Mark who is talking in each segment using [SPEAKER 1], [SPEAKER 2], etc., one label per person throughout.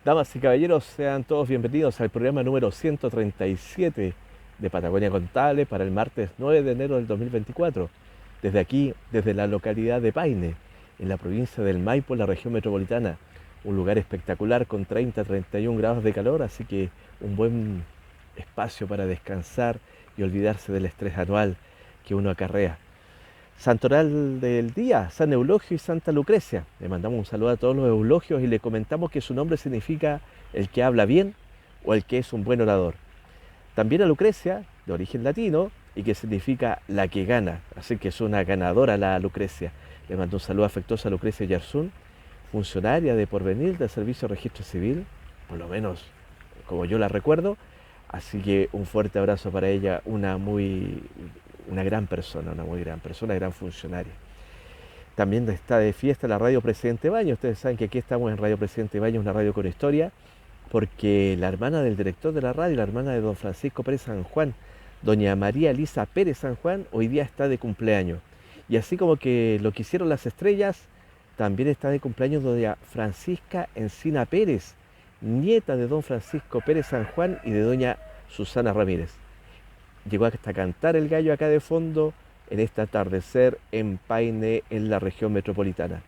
[SPEAKER 1] Damas y caballeros, sean todos bienvenidos al programa número 137 de Patagonia Contable para el martes 9 de enero del 2024. Desde aquí, desde la localidad de Paine, en la provincia del Maipo, en la región metropolitana. Un lugar espectacular con 30-31 grados de calor, así que un buen espacio para descansar y olvidarse del estrés anual que uno acarrea. Santoral del día, San Eulogio y Santa Lucrecia. Le mandamos un saludo a todos los eulogios y le comentamos que su nombre significa el que habla bien o el que es un buen orador. También a Lucrecia, de origen latino, y que significa la que gana, así que es una ganadora la Lucrecia. Le mando un saludo afectuoso a Lucrecia Yarzún, funcionaria de Porvenir del Servicio de Registro Civil, por lo menos como yo la recuerdo, así que un fuerte abrazo para ella, una gran persona, gran funcionaria. También está de fiesta la Radio Presidente Baños. Ustedes saben que aquí estamos en Radio Presidente Baños, una radio con historia, porque la hermana del director de la radio, la hermana de don Francisco Pérez San Juan, doña María Elisa Pérez San Juan, hoy día está de cumpleaños. Y así como que lo quisieron las estrellas, también está de cumpleaños doña Francisca Encina Pérez, nieta de don Francisco Pérez San Juan y de doña Susana Ramírez. Llegó hasta cantar el gallo acá de fondo en este atardecer en Paine, en la región metropolitana.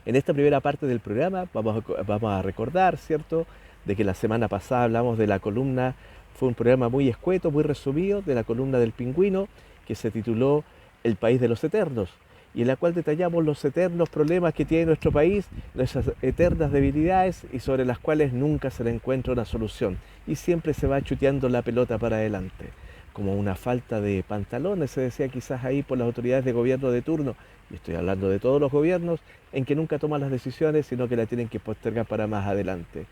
[SPEAKER 1] En esta primera parte del programa vamos a recordar, ¿cierto?, de que la semana pasada hablamos de la columna, fue un programa muy escueto, muy resumido, de la columna del Pingüino, que se tituló El País de los Eternos, y en la cual detallamos los eternos problemas que tiene nuestro país, nuestras eternas debilidades y sobre las cuales nunca se le encuentra una solución y siempre se va chuteando la pelota para adelante, como una falta de pantalones, se decía quizás ahí por las autoridades de gobierno de turno, y estoy hablando de todos los gobiernos, en que nunca toman las decisiones, sino que la tienen que postergar para más adelante.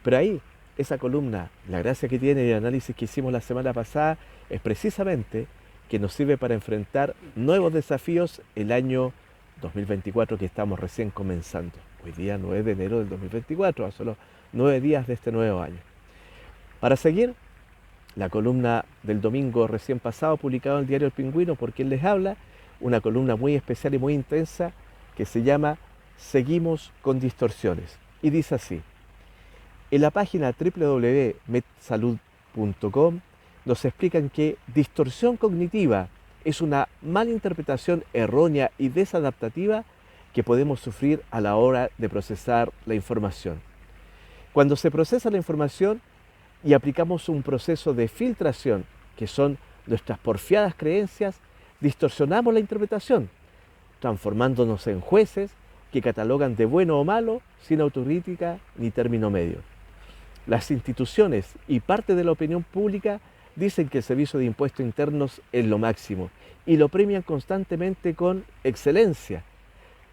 [SPEAKER 1] Pero ahí, esa columna, la gracia que tiene y el análisis que hicimos la semana pasada, es precisamente que nos sirve para enfrentar nuevos desafíos el año 2024 que estamos recién comenzando. Hoy día 9 de enero del 2024, a solo 9 días de este nuevo año. Para seguir, la columna del domingo recién pasado, publicado en el diario El Pingüino, por quien les habla, una columna muy especial y muy intensa que se llama Seguimos con distorsiones. Y dice así: en la página www.medsalud.com nos explican que distorsión cognitiva es una mala interpretación errónea y desadaptativa que podemos sufrir a la hora de procesar la información. Cuando se procesa la información y aplicamos un proceso de filtración, que son nuestras porfiadas creencias, distorsionamos la interpretación, transformándonos en jueces que catalogan de bueno o malo sin autocrítica ni término medio. Las instituciones y parte de la opinión pública dicen que el Servicio de Impuestos Internos es lo máximo y lo premian constantemente con excelencia.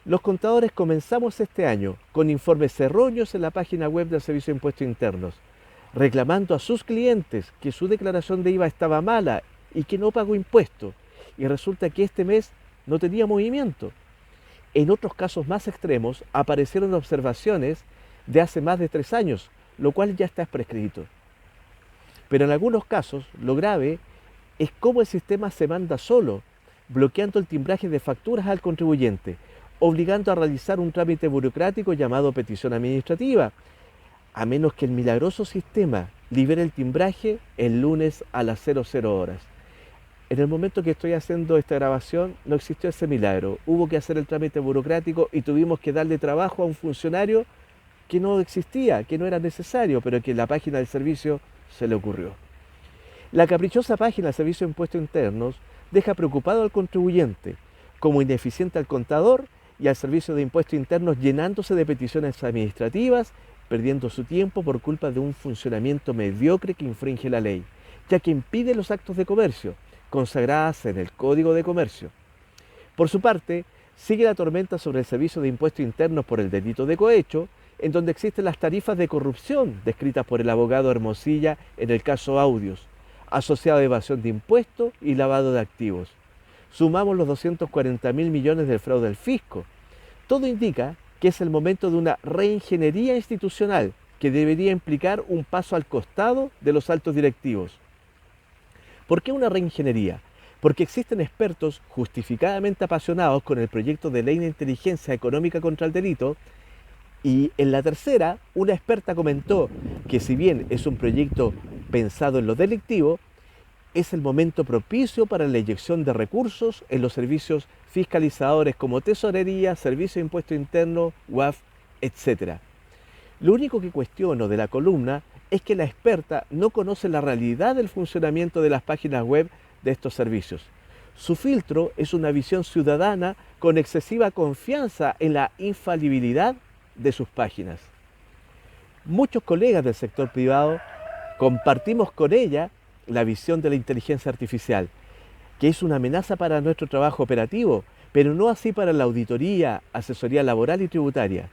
[SPEAKER 1] Los contadores comenzamos este año con informes erróneos en la página web del Servicio de Impuestos Internos, reclamando a sus clientes que su declaración de IVA estaba mala y que no pagó impuestos, y resulta que este mes no tenía movimiento. En otros casos más extremos aparecieron observaciones de hace más de 3 años, lo cual ya está prescrito. Pero en algunos casos, lo grave es cómo el sistema se manda solo, bloqueando el timbraje de facturas al contribuyente, obligando a realizar un trámite burocrático llamado petición administrativa, a menos que el milagroso sistema libere el timbraje el lunes a las 00 horas. En el momento que estoy haciendo esta grabación, no existió ese milagro. Hubo que hacer el trámite burocrático y tuvimos que darle trabajo a un funcionario que no existía, que no era necesario, pero que en la página del servicio se le ocurrió. La caprichosa página del Servicio de Impuestos Internos deja preocupado al contribuyente, como ineficiente al contador y al Servicio de Impuestos Internos llenándose de peticiones administrativas, perdiendo su tiempo por culpa de un funcionamiento mediocre que infringe la ley, ya que impide los actos de comercio, consagradas en el Código de Comercio. Por su parte, sigue la tormenta sobre el Servicio de Impuestos Internos por el delito de cohecho, en donde existen las tarifas de corrupción descritas por el abogado Hermosilla en el caso Audios, asociado a evasión de impuestos y lavado de activos. Sumamos los 240.000 millones del fraude al fisco. Todo indica que es el momento de una reingeniería institucional que debería implicar un paso al costado de los altos directivos. ¿Por qué una reingeniería? Porque existen expertos justificadamente apasionados con el proyecto de ley de inteligencia económica contra el delito Y en la tercera, una experta comentó que si bien es un proyecto pensado en lo delictivo, es el momento propicio para la inyección de recursos en los servicios fiscalizadores como tesorería, servicio de impuesto interno, UAF, etc. Lo único que cuestiono de la columna es que la experta no conoce la realidad del funcionamiento de las páginas web de estos servicios. Su filtro es una visión ciudadana con excesiva confianza en la infalibilidad de sus páginas. Muchos colegas del sector privado compartimos con ella la visión de la inteligencia artificial, que es una amenaza para nuestro trabajo operativo, pero no así para la auditoría, asesoría laboral y tributaria.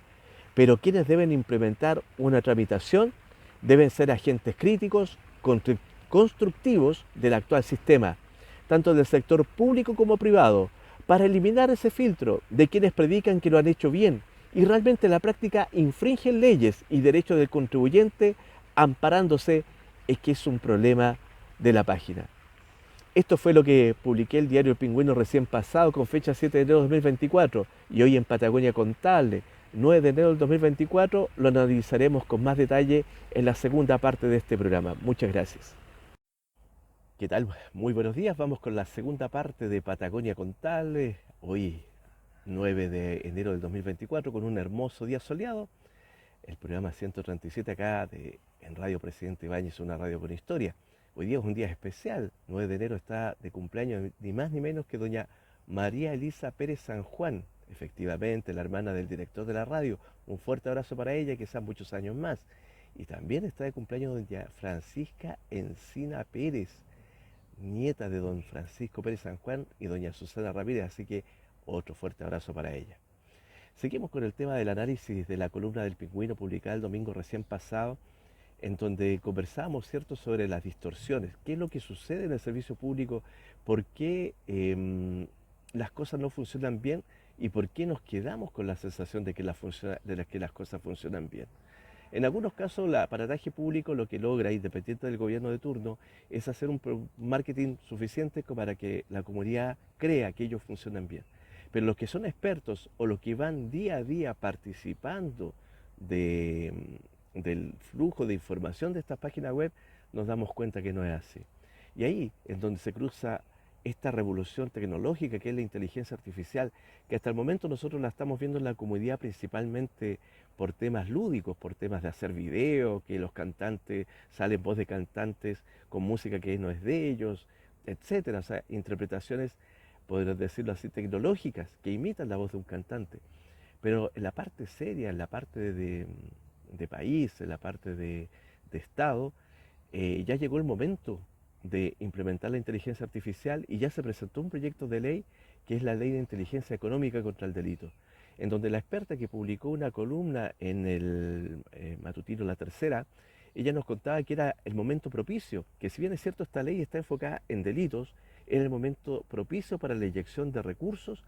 [SPEAKER 1] Pero quienes deben implementar una tramitación deben ser agentes críticos, constructivos del actual sistema, tanto del sector público como privado, para eliminar ese filtro de quienes predican que lo han hecho bien y realmente en la práctica infringen leyes y derechos del contribuyente amparándose en que es un problema de la página. Esto fue lo que publiqué el diario El Pingüino recién pasado con fecha 7 de enero de 2024 y hoy en Patagonia Contable, 9 de enero del 2024, lo analizaremos con más detalle en la segunda parte de este programa. Muchas gracias. ¿Qué tal? Muy buenos días. Vamos con la segunda parte de Patagonia Contable. Hoy, 9 de enero del 2024, con un hermoso día soleado. El programa 137 acá en Radio Presidente Ibáñez, una radio con historia. Hoy día es un día especial. 9 de enero está de cumpleaños ni más ni menos que doña María Elisa Pérez San Juan, efectivamente la hermana del director de la radio. Un fuerte abrazo para ella y que sean muchos años más. Y también está de cumpleaños doña Francisca Encina Pérez, nieta de don Francisco Pérez San Juan y doña Susana Ramírez, así que otro fuerte abrazo para ella. Seguimos con el tema del análisis de la columna del Pingüino publicada el domingo recién pasado, en donde conversamos, ¿cierto?, sobre las distorsiones, qué es lo que sucede en el servicio público, por qué las cosas no funcionan bien y por qué nos quedamos con la sensación de que las cosas funcionan bien. En algunos casos, el aparataje público lo que logra, independiente del gobierno de turno, es hacer un marketing suficiente como para que la comunidad crea que ellos funcionan bien. Pero los que son expertos o los que van día a día participando del flujo de información de estas páginas web, nos damos cuenta que no es así. Y ahí es donde se cruza esta revolución tecnológica que es la inteligencia artificial, que hasta el momento nosotros la estamos viendo en la comunidad principalmente por temas lúdicos, por temas de hacer video, que los cantantes salen voz de cantantes con música que no es de ellos, etcétera, o sea, interpretaciones, podríamos decirlo así, tecnológicas, que imitan la voz de un cantante. Pero en la parte seria, en la parte de país, en la parte de Estado, ya llegó el momento de implementar la inteligencia artificial y ya se presentó un proyecto de ley que es la Ley de Inteligencia Económica contra el Delito, en donde la experta que publicó una columna en el matutino La Tercera, ella nos contaba que era el momento propicio, que si bien es cierto esta ley está enfocada en delitos, era el momento propicio para la inyección de recursos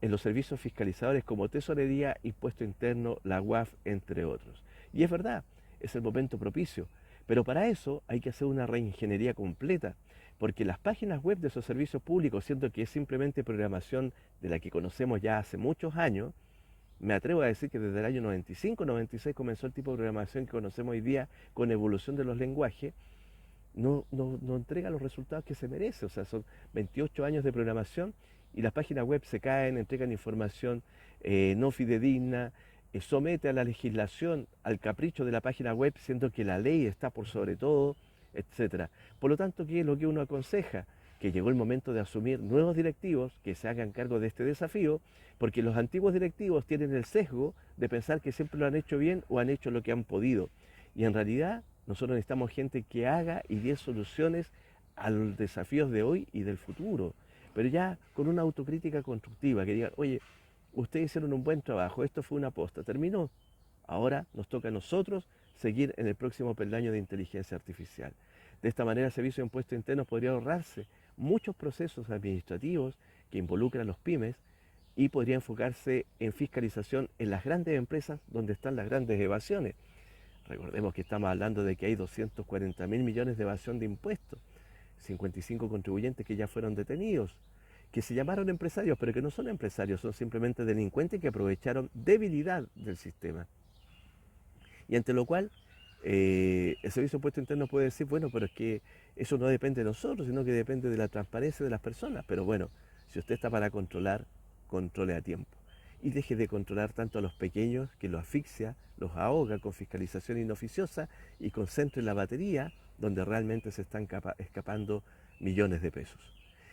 [SPEAKER 1] en los servicios fiscalizadores como tesorería, impuesto interno, la UAF, entre otros. Y es verdad, es el momento propicio, pero para eso hay que hacer una reingeniería completa, porque las páginas web de esos servicios públicos, siendo que es simplemente programación de la que conocemos ya hace muchos años, me atrevo a decir que desde el año 95, 96 comenzó el tipo de programación que conocemos hoy día con evolución de los lenguajes, no entrega los resultados que se merece. O sea, son 28 años de programación y las páginas web se caen, entregan información no fidedigna, somete a la legislación al capricho de la página web, siendo que la ley está por sobre todo, etcétera. Por lo tanto, ¿qué es lo que uno aconseja? Que llegó el momento de asumir nuevos directivos que se hagan cargo de este desafío, porque los antiguos directivos tienen el sesgo de pensar que siempre lo han hecho bien o han hecho lo que han podido. Y en realidad nosotros necesitamos gente que haga y dé soluciones a los desafíos de hoy y del futuro, pero ya con una autocrítica constructiva, que digan, oye, ustedes hicieron un buen trabajo, esto fue una aposta, terminó, ahora nos toca a nosotros seguir en el próximo peldaño de inteligencia artificial. De esta manera el Servicio de Impuestos Internos podría ahorrarse muchos procesos administrativos que involucran a los pymes y podría enfocarse en fiscalización en las grandes empresas donde están las grandes evasiones. Recordemos que estamos hablando de que hay 240.000 millones de evasión de impuestos, 55 contribuyentes que ya fueron detenidos, que se llamaron empresarios, pero que no son empresarios, son simplemente delincuentes que aprovecharon debilidad del sistema. Y ante lo cual el Servicio de Impuesto Interno puede decir, bueno, pero es que eso no depende de nosotros, sino que depende de la transparencia de las personas. Pero bueno, si usted está para controlar, controle a tiempo. Y deje de controlar tanto a los pequeños, que los asfixia, los ahoga con fiscalización inoficiosa, y concentre la batería donde realmente se están escapando millones de pesos.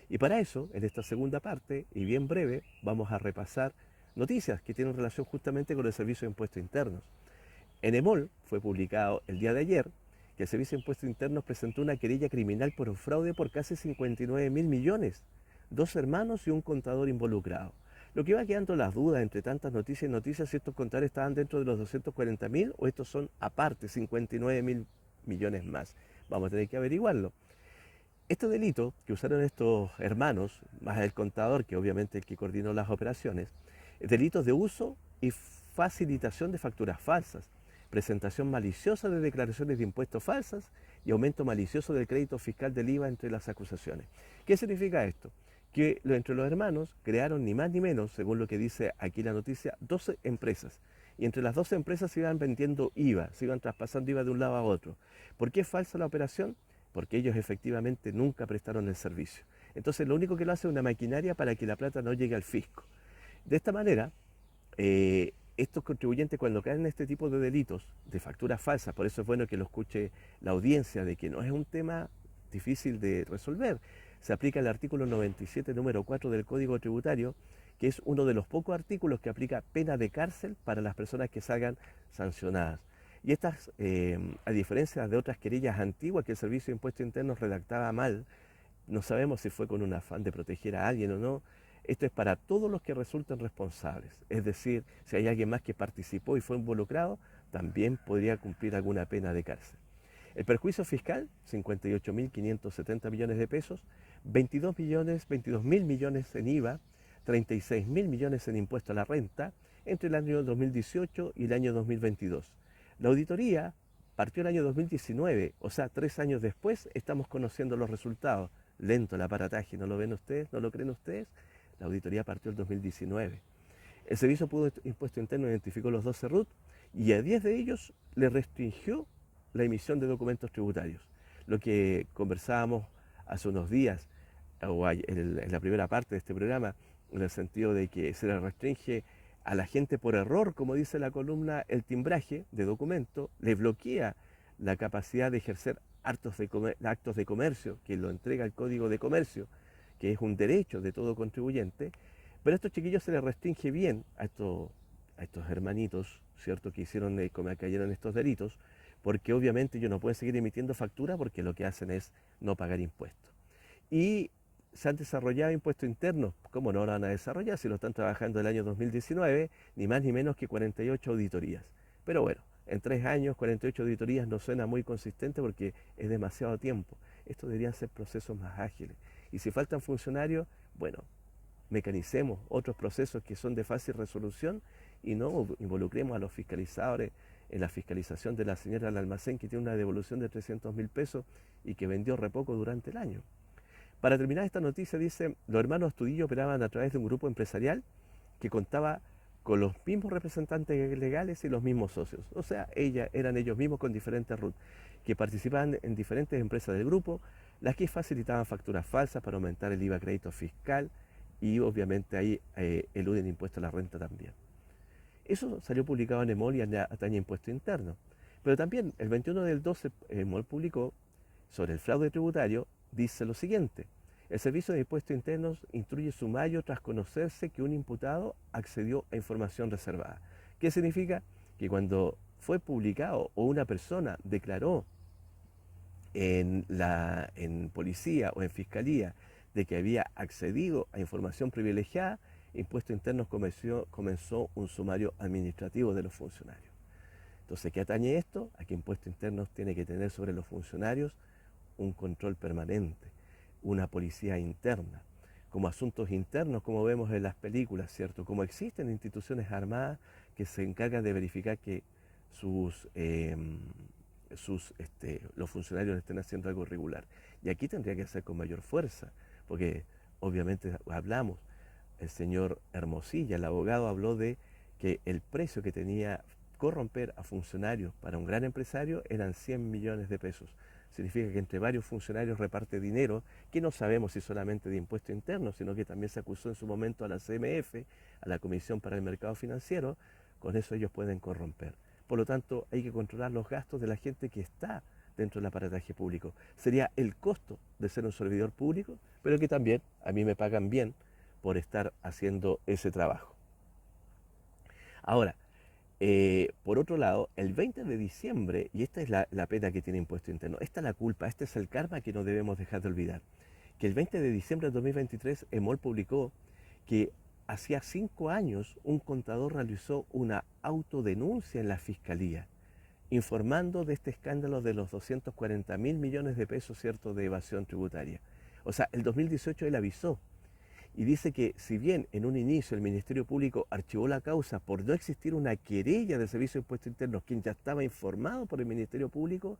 [SPEAKER 1] Y para eso, en esta segunda parte, y bien breve, vamos a repasar noticias que tienen relación justamente con el Servicio de Impuestos Internos. En EMOL fue publicado el día de ayer que el Servicio de Impuestos Internos presentó una querella criminal por un fraude por casi 59.000 millones, dos hermanos y un contador involucrado. Lo que iba quedando las dudas entre tantas noticias y noticias, si estos contadores estaban dentro de los 240.000 o estos son aparte 59.000 millones más. Vamos a tener que averiguarlo. Este delito que usaron estos hermanos, más el contador, que obviamente el que coordinó las operaciones, es delitos de uso y facilitación de facturas falsas, presentación maliciosa de declaraciones de impuestos falsas y aumento malicioso del crédito fiscal del IVA entre las acusaciones. ¿Qué significa esto? Que entre los hermanos crearon ni más ni menos, según lo que dice aquí la noticia, 12 empresas. Y entre las 12 empresas se iban vendiendo IVA, se iban traspasando IVA de un lado a otro. ¿Por qué es falsa la operación? Porque ellos efectivamente nunca prestaron el servicio. Entonces lo único que lo hace es una maquinaria para que la plata no llegue al fisco. De esta manera, estos contribuyentes cuando caen en este tipo de delitos, de facturas falsas, por eso es bueno que lo escuche la audiencia, de que no es un tema difícil de resolver. Se aplica el artículo 97, número 4 del Código Tributario, que es uno de los pocos artículos que aplica pena de cárcel para las personas que salgan sancionadas. Y estas, a diferencia de otras querellas antiguas que el Servicio de Impuestos Internos redactaba mal, no sabemos si fue con un afán de proteger a alguien o no. Esto es para todos los que resulten responsables. Es decir, si hay alguien más que participó y fue involucrado, también podría cumplir alguna pena de cárcel. El perjuicio fiscal, 58.570 millones de pesos, 22.000 millones en IVA, 36.000 millones en impuesto a la renta entre el año 2018 y el año 2022. La auditoría partió el año 2019, o sea, 3 años después estamos conociendo los resultados. Lento el aparataje, ¿no lo ven ustedes? ¿No lo creen ustedes? La auditoría partió el 2019. El Servicio de Impuesto Interno identificó los 12 RUT y a 10 de ellos le restringió la emisión de documentos tributarios. Lo que conversábamos hace unos días, o en la primera parte de este programa, en el sentido de que se le restringe a la gente por error, como dice la columna, el timbraje de documento, le bloquea la capacidad de ejercer actos de comercio, que lo entrega el Código de Comercio, que es un derecho de todo contribuyente, pero a estos chiquillos se les restringe bien a estos hermanitos, ¿cierto?, que hicieron, como cayeron estos delitos, porque obviamente ellos no pueden seguir emitiendo factura porque lo que hacen es no pagar impuestos. Y se han desarrollado impuestos internos. ¿Cómo no lo van a desarrollar si lo están trabajando el año 2019? Ni más ni menos que 48 auditorías. Pero bueno, en 3 años 48 auditorías no suena muy consistente porque es demasiado tiempo. Esto deberían ser procesos más ágiles. Y si faltan funcionarios, bueno, mecanicemos otros procesos que son de fácil resolución y no involucremos a los fiscalizadores en la fiscalización de la señora del almacén que tiene una devolución de 300.000 pesos y que vendió re poco durante el año. Para terminar esta noticia dice, los hermanos Astudillo operaban a través de un grupo empresarial que contaba con los mismos representantes legales y los mismos socios. O sea, eran ellos mismos con diferentes RUT, que participaban en diferentes empresas del grupo, las que facilitaban facturas falsas para aumentar el IVA crédito fiscal y obviamente ahí eluden impuesto a la renta también. Eso salió publicado en EMOL y atañe impuesto interno. Pero también el 21 del 12 EMOL publicó sobre el fraude tributario, dice lo siguiente. El Servicio de Impuestos Internos instruye sumario tras conocerse que un imputado accedió a información reservada. ¿Qué significa? Que cuando fue publicado o una persona declaró en policía o en fiscalía de que había accedido a información privilegiada, Impuestos Internos comenzó un sumario administrativo de los funcionarios. Entonces, ¿qué atañe esto? A que Impuestos Internos tiene que tener sobre los funcionarios un control permanente, una policía interna, como asuntos internos, como vemos en las películas, ¿cierto? Como existen instituciones armadas que se encargan de verificar que los funcionarios estén haciendo algo irregular. Y aquí tendría que ser con mayor fuerza, porque obviamente hablamos, el señor Hermosilla, el abogado, habló de que el precio que tenía corromper a funcionarios para un gran empresario eran 100 millones de pesos. Significa que entre varios funcionarios reparte dinero que no sabemos si solamente de impuesto interno, sino que también se acusó en su momento a la CMF, a la Comisión para el Mercado Financiero. Con eso ellos pueden corromper. Por lo tanto, hay que controlar los gastos de la gente que está dentro del aparataje público. Sería el costo de ser un servidor público, pero que también a mí me pagan bien por estar haciendo ese trabajo. Ahora, por otro lado, el 20 de diciembre, y esta es la pena que tiene impuesto interno, esta es la culpa, este es el karma que no debemos dejar de olvidar, que el 20 de diciembre de 2023 EMOL publicó que hacía 5 años un contador realizó una autodenuncia en la Fiscalía, informando de este escándalo de los 240.000 millones de pesos, ¿cierto?, de evasión tributaria. O sea, el 2018 él avisó. Y dice que si bien en un inicio el Ministerio Público archivó la causa por no existir una querella del Servicio de Impuestos Internos, quien ya estaba informado por el Ministerio Público,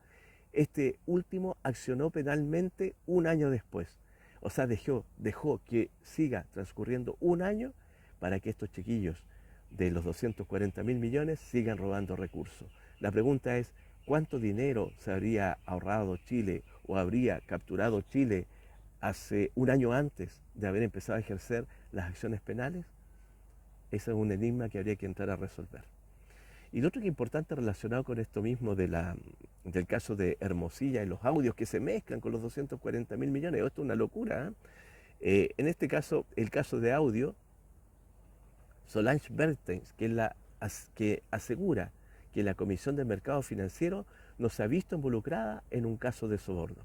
[SPEAKER 1] este último accionó penalmente un año después. O sea, dejó que siga transcurriendo un año para que estos chiquillos de los 240.000 millones sigan robando recursos. La pregunta es, ¿cuánto dinero se habría ahorrado Chile o habría capturado Chile hace un año antes de haber empezado a ejercer las acciones penales? Ese es un enigma que habría que entrar a resolver. Y lo otro que es importante relacionado con esto mismo del caso de Hermosilla y los audios que se mezclan con los 240.000 millones, esto es una locura. En este caso, el caso de audio, Solange Bertens, que asegura que la Comisión del Mercado Financiero no se ha visto involucrada en un caso de soborno.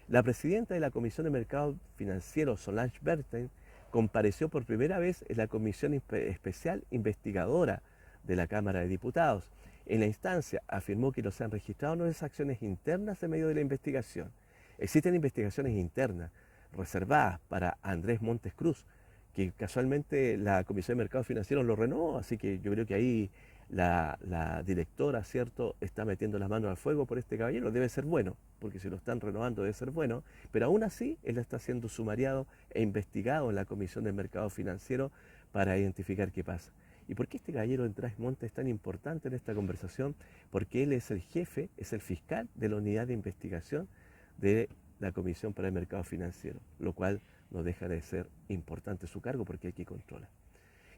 [SPEAKER 1] La presidenta de la Comisión de Mercado Financiero, Solange Bertens, compareció por primera vez en la Comisión Especial Investigadora de la Cámara de Diputados. En la instancia afirmó que no se han registrado nuevas acciones internas en medio de la investigación. Existen investigaciones internas reservadas para Andrés Montes Cruz, que casualmente la Comisión de Mercado Financiero lo renovó, así que yo creo que ahí la directora, ¿cierto?, está metiendo las manos al fuego por este caballero. Debe ser bueno, porque si lo están renovando debe ser bueno, pero aún así él está siendo sumariado e investigado en la Comisión de Mercado Financiero para identificar qué pasa. ¿Y por qué este caballero Andrés Montes es tan importante en esta conversación? Porque él es el jefe, es el fiscal de la unidad de investigación de la Comisión para el Mercado Financiero, lo cual no deja de ser importante su cargo porque hay que controlar.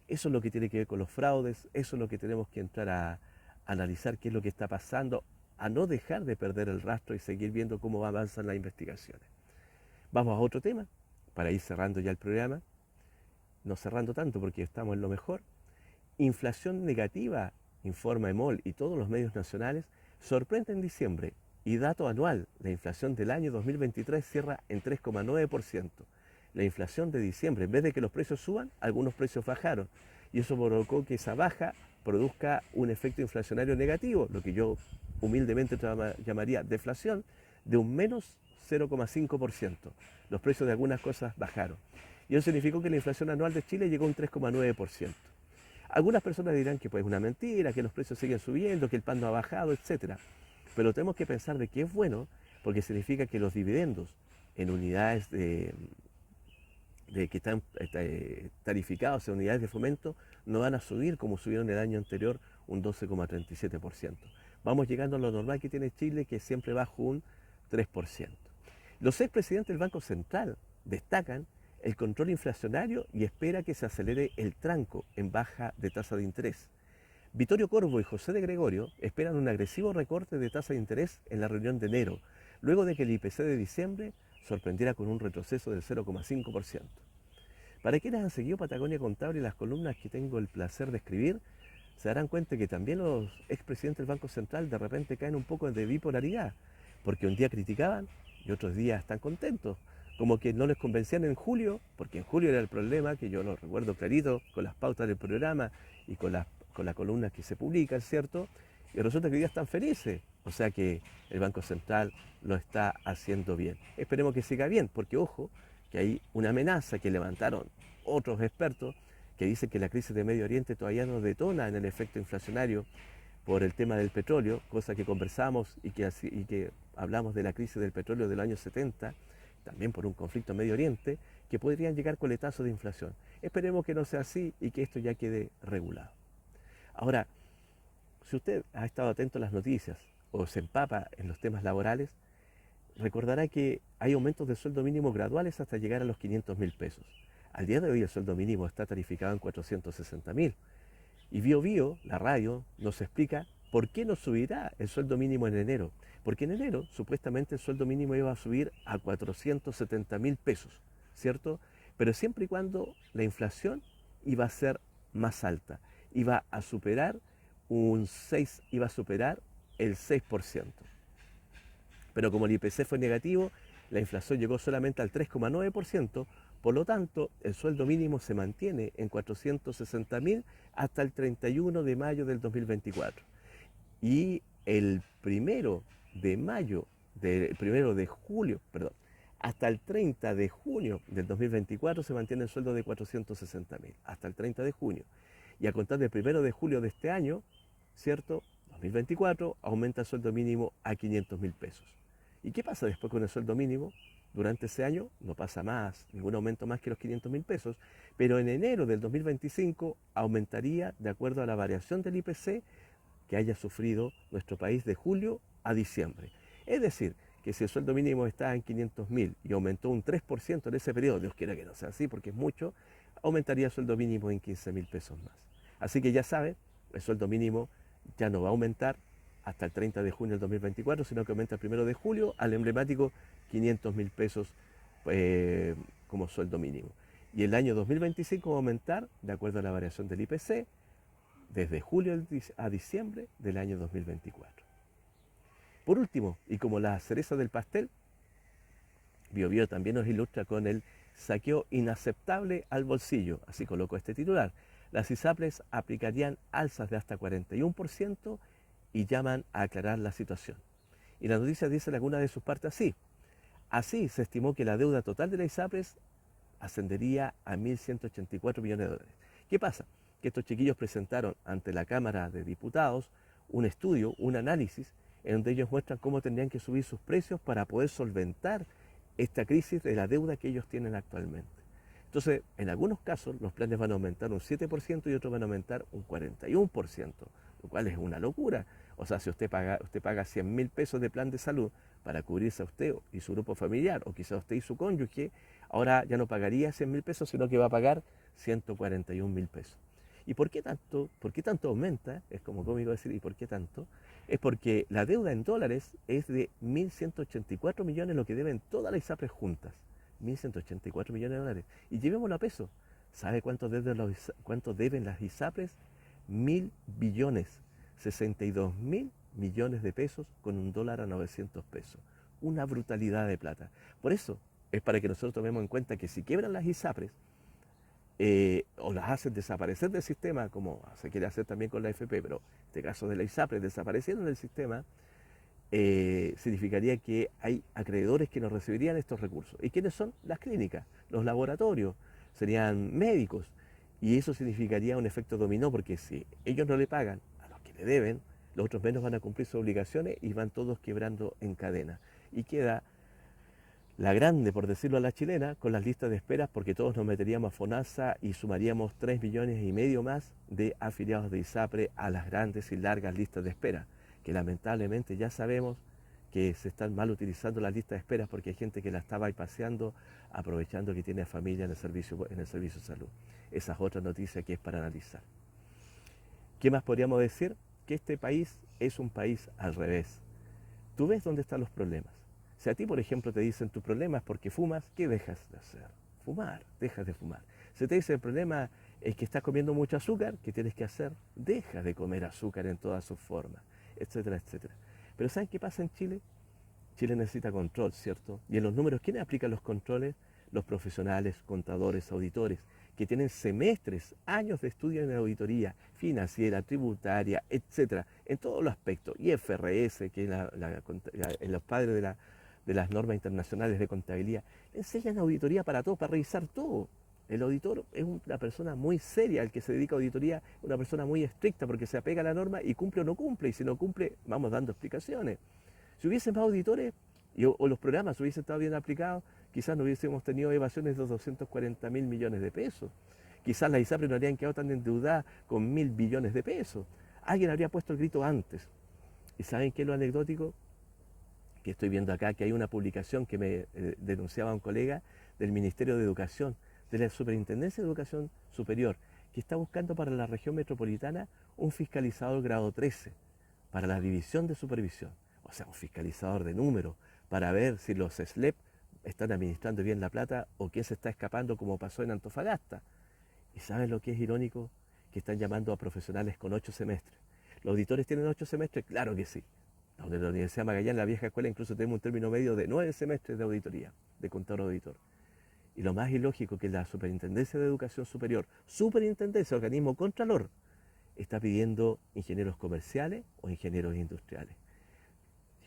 [SPEAKER 1] Eso es lo que tiene que ver con los fraudes, eso es lo que tenemos que entrar a analizar qué es lo que está pasando, a no dejar de perder el rastro y seguir viendo cómo avanzan las investigaciones. Vamos a otro tema, para ir cerrando ya el programa, no cerrando tanto porque estamos en lo mejor. Inflación negativa, informa EMOL y todos los medios nacionales, sorprende en diciembre y dato anual, la inflación del año 2023 cierra en 3,9%. La inflación de diciembre, en vez de que los precios suban, algunos precios bajaron. Y eso provocó que esa baja produzca un efecto inflacionario negativo, lo que yo humildemente llamaría deflación, de un menos 0,5%. Los precios de algunas cosas bajaron. Y eso significó que la inflación anual de Chile llegó a un 3,9%. Algunas personas dirán que pues, es una mentira, que los precios siguen subiendo, que el pan no ha bajado, etc. Pero tenemos que pensar de que es bueno, porque significa que los dividendos en unidades que están tarificados en unidades de fomento no van a subir como subieron el año anterior un 12,37%. Vamos llegando a lo normal que tiene Chile, que es siempre bajo un 3%. Los expresidentes del Banco Central destacan el control inflacionario y espera que se acelere el tranco en baja de tasa de interés. Vittorio Corvo y José de Gregorio esperan un agresivo recorte de tasa de interés en la reunión de enero, luego de que el IPC de diciembre sorprendiera con un retroceso del 0,5%. Para quienes han seguido Patagonia Contable y las columnas que tengo el placer de escribir, se darán cuenta que también los expresidentes del Banco Central de repente caen un poco de bipolaridad, porque un día criticaban y otros días están contentos, como que no les convencían en julio, porque en julio era el problema, que yo lo recuerdo clarito, con las pautas del programa y con las columnas que se publican, ¿cierto? Y resulta que hoy día están felices, o sea que el Banco Central lo está haciendo bien. Esperemos que siga bien, porque ojo, que hay una amenaza que levantaron otros expertos que dicen que la crisis de Medio Oriente todavía no detona en el efecto inflacionario por el tema del petróleo, cosa que conversamos y que hablamos de la crisis del petróleo del año 70, también por un conflicto en Medio Oriente, que podrían llegar coletazos de inflación. Esperemos que no sea así y que esto ya quede regulado. Ahora, si usted ha estado atento a las noticias o se empapa en los temas laborales, recordará que hay aumentos de sueldo mínimo graduales hasta llegar a los 500.000 pesos. Al día de hoy el sueldo mínimo está tarificado en 460.000. Y Bio, la radio, nos explica por qué no subirá el sueldo mínimo en enero. Porque en enero supuestamente el sueldo mínimo iba a subir a 470.000 pesos, ¿cierto? Pero siempre y cuando la inflación iba a ser más alta, iba a superar iba a superar el 6%. Pero como el IPC fue negativo, la inflación llegó solamente al 3,9%, por lo tanto, el sueldo mínimo se mantiene en 460.000 hasta el 31 de mayo del 2024. Y el primero de julio, perdón, hasta el 30 de junio del 2024 se mantiene el sueldo de 460.000, hasta el 30 de junio. Y a contar del 1 de julio de este año, ¿cierto? 2024, aumenta el sueldo mínimo a 500.000 pesos. ¿Y qué pasa después con el sueldo mínimo? Durante ese año no pasa más, ningún aumento más que los 500.000 pesos, pero en enero del 2025 aumentaría de acuerdo a la variación del IPC que haya sufrido nuestro país de julio a diciembre. Es decir, que si el sueldo mínimo está en 500.000 y aumentó un 3% en ese periodo, Dios quiera que no sea así porque es mucho, aumentaría el sueldo mínimo en 15.000 pesos más. Así que ya saben, el sueldo mínimo ya no va a aumentar hasta el 30 de junio del 2024, sino que aumenta el 1 de julio al emblemático 500.000 pesos como sueldo mínimo. Y el año 2025 va a aumentar, de acuerdo a la variación del IPC, desde julio a diciembre del año 2024. Por último, y como la cereza del pastel, Bio también nos ilustra con el saqueo inaceptable al bolsillo, así colocó este titular. Las ISAPRES aplicarían alzas de hasta 41% y llaman a aclarar la situación. Y la noticia dice en alguna de sus partes así. Así se estimó que la deuda total de la ISAPRES ascendería a 1.184 millones de dólares. ¿Qué pasa? Que estos chiquillos presentaron ante la Cámara de Diputados un estudio, un análisis, en donde ellos muestran cómo tendrían que subir sus precios para poder solventar esta crisis de la deuda que ellos tienen actualmente. Entonces, en algunos casos los planes van a aumentar un 7% y otros van a aumentar un 41%, lo cual es una locura. O sea, si usted paga 100.000 pesos de plan de salud para cubrirse a usted y su grupo familiar, o quizá usted y su cónyuge, ahora ya no pagaría 100.000 pesos, sino que va a pagar 141.000 pesos. ¿Y por qué tanto? ¿Por qué tanto aumenta? Es como cómico decir, ¿y por qué tanto? Es porque la deuda en dólares es de 1.184 millones, lo que deben todas las ISAPRES juntas. 1.184 millones de dólares. Y llevémoslo a peso. ¿Sabe cuánto deben las ISAPRES? 1.000 billones. 62.000 millones de pesos con un dólar a 900 pesos. Una brutalidad de plata. Por eso es para que nosotros tomemos en cuenta que si quiebran las ISAPRES, o las hacen desaparecer del sistema, como se quiere hacer también con la AFP, pero en este caso de la ISAPRES desaparecieron del sistema, significaría que hay acreedores que no recibirían estos recursos. ¿Y quiénes son? Las clínicas, los laboratorios, serían médicos. Y eso significaría un efecto dominó, porque si ellos no le pagan a los que le deben, los otros menos van a cumplir sus obligaciones y van todos quebrando en cadena. Y queda la grande, por decirlo a la chilena, con las listas de esperas, porque todos nos meteríamos a FONASA y sumaríamos 3,5 millones más de afiliados de ISAPRE a las grandes y largas listas de espera, que lamentablemente ya sabemos que se están mal utilizando las listas de esperas porque hay gente que la está bypaseando, aprovechando que tiene familia en el servicio de salud. Esa es otra noticia que es para analizar. ¿Qué más podríamos decir? Que este país es un país al revés. Tú ves dónde están los problemas. Si a ti, por ejemplo, te dicen tu problema es porque fumas, ¿qué dejas de hacer? Fumar, dejas de fumar. Si te dicen el problema es que estás comiendo mucho azúcar, ¿qué tienes que hacer? Deja de comer azúcar en todas sus formas, etcétera, etcétera. Pero ¿saben qué pasa en Chile? Chile necesita control, ¿cierto? Y en los números, ¿quiénes aplican los controles? Los profesionales, contadores, auditores, que tienen semestres, años de estudio en auditoría financiera, tributaria, etcétera, en todos los aspectos. IFRS, que es los padres de las normas internacionales de contabilidad, le enseñan auditoría para todo, para revisar todo. El auditor es una persona muy seria, el que se dedica a auditoría es una persona muy estricta porque se apega a la norma y cumple o no cumple, y si no cumple, vamos dando explicaciones. Si hubiesen más auditores o los programas hubiesen estado bien aplicados, quizás no hubiésemos tenido evasiones de 240.000 millones de pesos. Quizás las ISAPRES no habrían quedado tan endeudadas con 1.000 billones de pesos. alguien habría puesto el grito antes. ¿Y saben qué es lo anecdótico? Que estoy viendo acá que hay una publicación que me denunciaba un colega del Ministerio de Educación, de la Superintendencia de Educación Superior, que está buscando para la región metropolitana un fiscalizador grado 13 para la división de supervisión, o sea, un fiscalizador de número, para ver si los SLEP están administrando bien la plata o quién se está escapando como pasó en Antofagasta. ¿Y saben lo que es irónico? Que están llamando a profesionales con 8 semestres. ¿Los auditores tienen 8 semestres? Claro que sí. La Universidad Magallanes, la vieja escuela, incluso tenemos un término medio de 9 semestres de auditoría, de contador auditor. Y lo más ilógico que la Superintendencia de Educación Superior, Superintendencia, organismo contralor, está pidiendo ingenieros comerciales o ingenieros industriales.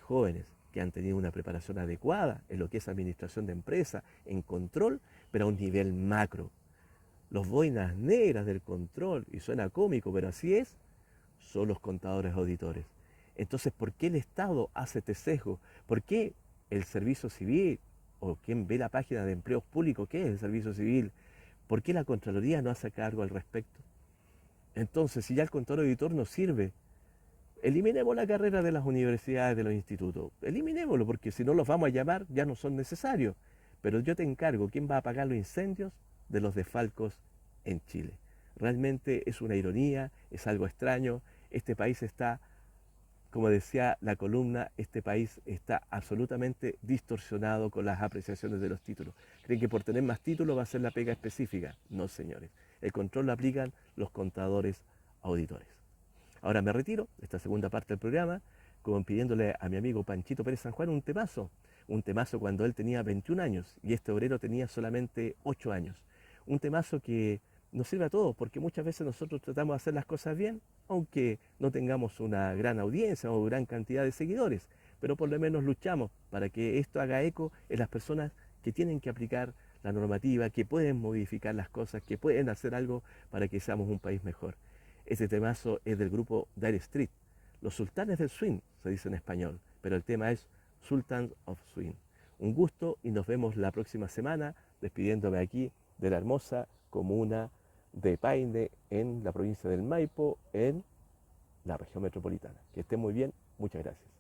[SPEAKER 1] Jóvenes que han tenido una preparación adecuada en lo que es administración de empresa, en control, pero a un nivel macro. Los boinas negras del control, y suena cómico, pero así es, son los contadores auditores. Entonces, ¿por qué el Estado hace este sesgo? ¿Por qué el Servicio Civil, o quien ve la página de empleos públicos, qué es el Servicio Civil, por qué la Contraloría no hace cargo al respecto? Entonces, si ya el contador auditor no sirve, eliminemos la carrera de las universidades, de los institutos. Eliminémoslo, porque si no los vamos a llamar, ya no son necesarios. Pero yo te encargo, ¿quién va a apagar los incendios de los desfalcos en Chile? Realmente es una ironía, es algo extraño. Este país está, como decía la columna, este país está absolutamente distorsionado con las apreciaciones de los títulos. Creen que por tener más títulos va a ser la pega específica. No, señores. El control lo aplican los contadores auditores. Ahora me retiro de esta segunda parte del programa, como pidiéndole a mi amigo Panchito Pérez San Juan un temazo cuando él tenía 21 años y este obrero tenía solamente 8 años. Un temazo que nos sirve a todos, porque muchas veces nosotros tratamos de hacer las cosas bien, aunque no tengamos una gran audiencia o gran cantidad de seguidores, pero por lo menos luchamos para que esto haga eco en las personas que tienen que aplicar la normativa, que pueden modificar las cosas, que pueden hacer algo para que seamos un país mejor. Este temazo es del grupo Dire Street, los sultanes del swing, se dice en español, pero el tema es Sultans of Swing. Un gusto y nos vemos la próxima semana, despidiéndome aquí de la hermosa comuna de Paine, en la provincia del Maipo, en la región metropolitana. Que estén muy bien, muchas gracias.